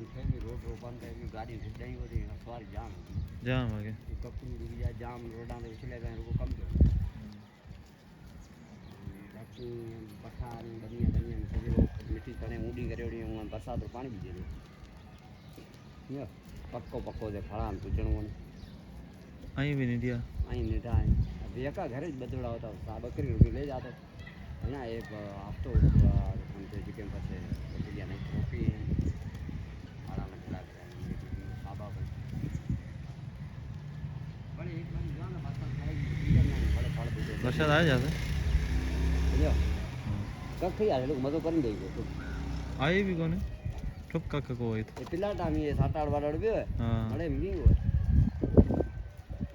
બંધ થઈ ગઈ રોડ બંધ થઈ ગઈ ગાડી જઈ બધી સવારી જામ આગે કપડું ડૂબી જાય જામ રોડાને ઉછલે જાય લોકો કમ કરે બાકી પઠાણ બનિયા બનિયા સજેલો મીઠી કણે ઊંડી કરેડી હું વરસાદ પાણી બીજે યો પક્કો પક્કો છે ફળાન પૂછણું અહીં બી નહીં દિયા અહીં નીઠા એકા ઘરે જ બદલાવ હતા સા બકરી રૂપી લઈ જતો ના એક હફતો સમજે કેમ પછી બદલ્યા નહીં રોપી ફળાના પેલા સાબા પણ એક બાજુ જાઓ ને વરસાદ થાય ફળે ફળ દીધો વરસાદ આવી જશે યો કક થઈ જાય લોકો મજો કરી દઈ ગયો આવી બી કોને ઠપકા કકો હોય તો એ પેલા ટાઈમ એ 7-8 વાળા બી હા મળે મીંગ હોય